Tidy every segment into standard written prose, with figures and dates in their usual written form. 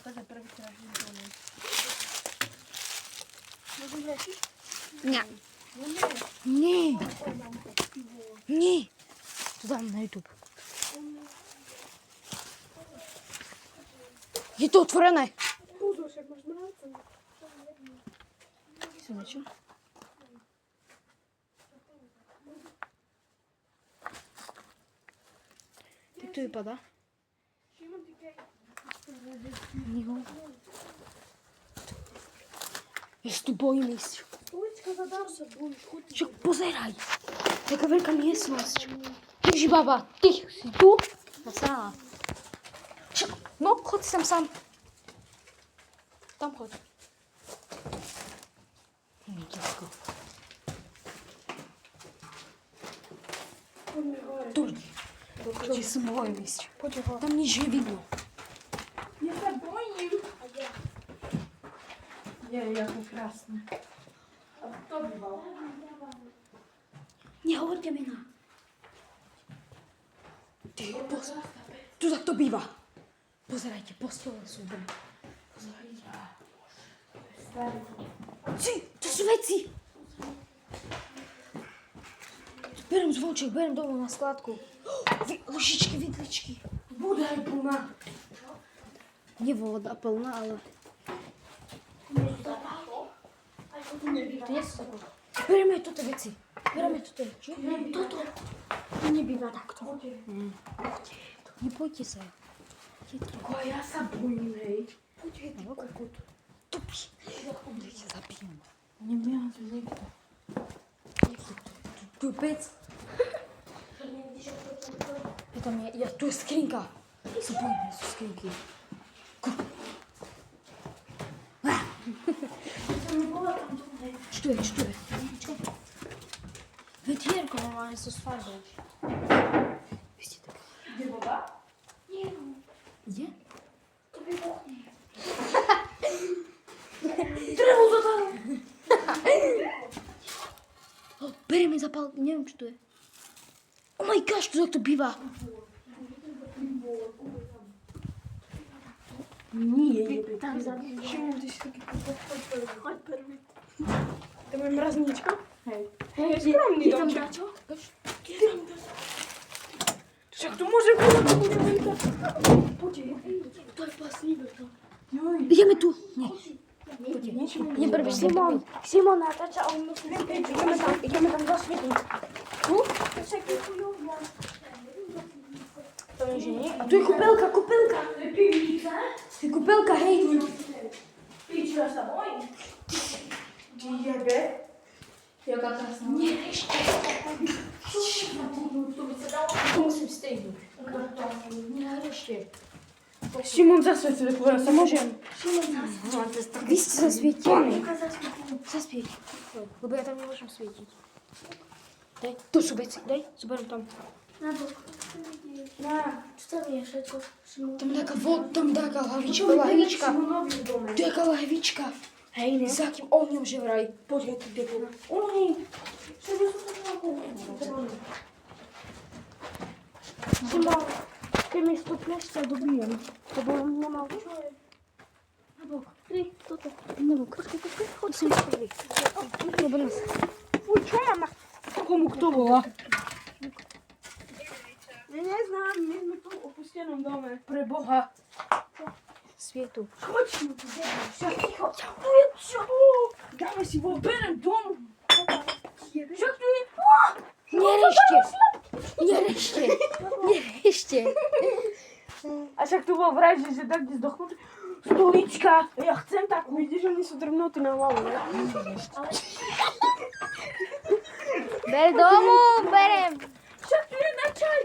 pokazać prawie teraz nie. Możesz lecieć? Nie. No Nie. nie. Nie. To dam na YouTube. Je to otvorené. Budeš, jak máš mravce. Co niečo? Tak to vypadá. Jo. Ja sa tu bojím ísť. Ulička zadám sa, bojíš chutiť. Však pozeraj. Taká veľká miestnosť. Ježi baba, ty si tu? Zasrala. Však, no, choď sem sám. Tam choď. Detko. Poďme hore. Tu. Či sa bojím ísť. Poďme hore. Tam nič nevidno. Ja sa bojím. Je, ako krásne. A to býval. Nehovorte mi na. Ty, tu takto býva. Pozerajte, postole sú dom. Pozerajte. To sú veci. Berem zvonček, berem domov na skladku. Lžičky, vidličky. Voda je plná. Nie voda plná, ale... To nie sú tako. Bereme toto veci. Bereme toto. Čo? Toto. To nebýva takto. Nebojte sa. Ko ja sa bojím, hej. No, kokot. Tupí. Ja sa zabijem. Nemám tu niekto. Tu je pec. Tu je skrinka. Sa bojím, sú skrinky. Čo tu je? Čo? Vetierko normálne sú s farbou. Vy ste tak... Ide voda? Ide? To vybuchne. Drevo zadalo. Bereme zapal, neviem čo to je. Oh my gosh, tu takto býva. Nie, tam zabijem. Šimon, ty si taký choď prvý. Tam je mraznička? Hej. Hej, je skromný Je tam domček. dačo? Však tu môže byť, to bude veľká. Poďte, to je pasníbe to. Joj. Ideme tu. Nie. Nie prvý, Simon natáča, a on musí svietiť. Ideme tam zasvietiť. Tu? To je, že nie? A tu je kúpelka. To je pivnica. Tu je kúpelka, hej. Pič, ja sa bojím. Ty jebe. Jaká krásna. Nie, ešte. To by sa dalo. Tu musím stejnúť. Nie, ešte. Šimon zasvietuje, ktorá sa môžem. Vy ste zasvietili. Zasvieť. Lebo ja tam nemôžem svietiť. Daj, tu sú veci, daj, zoberiem tam. Na bok. Na, čo tam je všetko? Tam je taká voda, tam je taká lahevička. Šimonovi v dome. Tu je taká lahevička. Hej, ne? S akým ohňom že vraj. Poď, tu depo. Oni. Šimon, keď mi to plešťa dobijem, lebo nemal čo je. Na bok. Tri, toto. Na bok. Počkaj, Choď sem prvý. Dobre. Fuj, čo mám na... Komu kto volá? Ja neznám, my sme tu v opustenom dome. Pre Boha. Svietu. Choď tu, však ticho. Tu je čo? Dáme si berem dom. Však tu je... Nerešte. A však tu bol vraj, že tak kde zdochnúť. Stolička. Ja chcem takú. Vidíš, oni sú drvnutí na hlavu, ne? Ber domu, berem. Však tu je na čaj.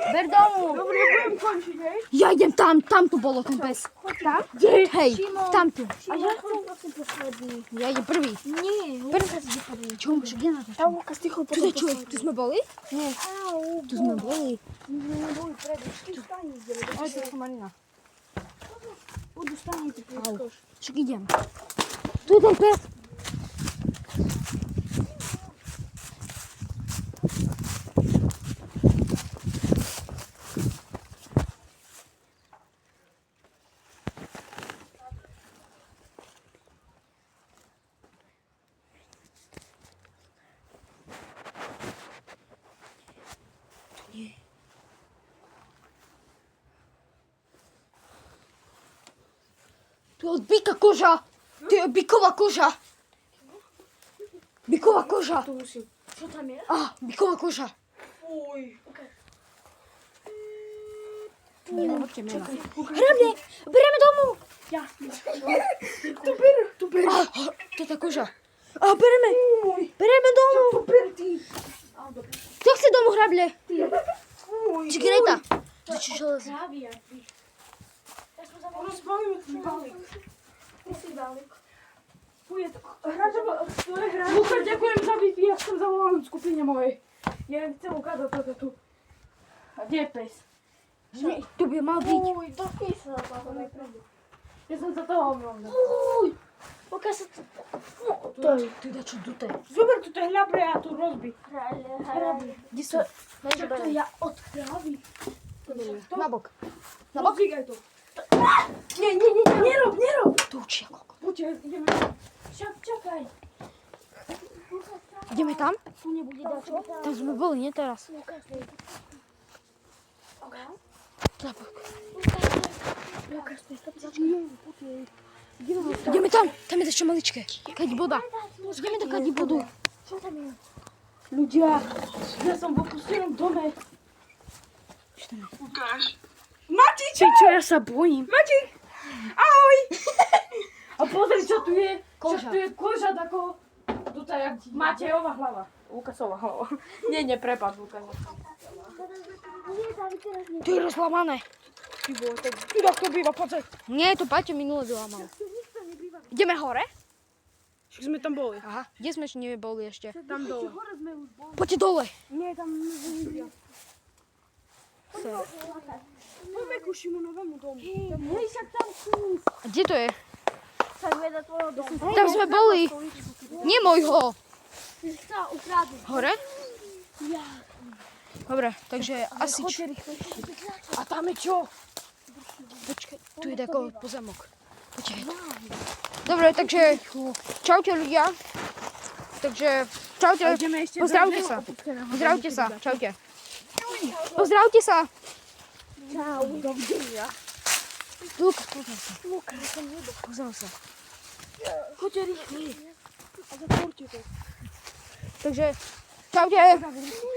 Ber domu. Dobre, budem končiť, hej? Ja idem tam tu bolo ten pes. Tam? Hej, tam tu. A ja chcem vlastne posledný. Ja idem prvý. Nie, Lukas ide prvý. Čo, kde na to? Tam Lukas, ticho, Tu je čo? Tu sme boli? Nie. Tu sme boli. Neboli predu. Ty stani zde. Ale to je Marina. Budu stani, ty počkáš. Však idem. Tu je ten pes. To je od byka koža. To je byková koža. Byková koža. Tu musím. Čo tam je? Byková koža. Fuj. Hrabne, bereme domov. Ja. Tu ber. To je tá koža. Bereme. Bereme domov. Tu ber ty. Kto chce domov hrable? Fuj. Či Greta? Či železné? Krávia. Ono spavíme ten balík. Ty si balík. Fuj, je to... To je hra. Luka, ďakujem za byty, ja som zavolal v skupine mojej. Ja im chcem ukázať toto tu. A kde je pes? Tu by mal byť. Uj, dotkni sa na toho. Ja som sa toho omlel. Uj, pokiaľ sa to... Tu je čo tu je. Zober tu tie hľabre a tu rozbi. Hrable. Kde sú? Čo to ja od krávy? Nabok. Rozvígaj to. Nie, nerob. Tu učí ako. Poďte, ideme. Čakaj. Ideme tam? Tu nebude dačo? Tam sme boli, nie teraz. Nabok. Ideme tam. Tam je ešte maličké. Kadi boda. Ideme do kadi bodu. Čo tam je? Ľudia, ja som v opustenom dome. Ukáž. Matič! Čo ja sa bojím? Mati! Ahoj! A pozri, čo tu je. Koža. Tu je koža tako... Tuto je jak Matejova hlava. Lukasova hlava. Nie, prepad, Lukas. Tu je rozlamané. Tu tak to býva, poď. Nie, to Paťo minule vylamal. Ideme hore? Však sme tam boli. Aha, kde sme ešte neboli ešte? Tam dole. Poďte dole. Nie, tam nevidia. Poďme ku Šimonovému domu. Hej, však tam sú. A kde to je? Sa veda tvojho domu. Tam sme boli. Nie môjho. Ty chcela ukradnúť. Hore? Dobre, takže asi... A tam je čo? Počkaj, tu je tako pozemok. Počkaj. Dobre, takže čaute ľudia. Takže čaute. Pozdravte sa. Pozdravte sa. Čaute. Pozdravte sa. Čau, dovidenia. Luka, pozdrav sa. Choďte rýchli. A zatvorte to. Takže čaute.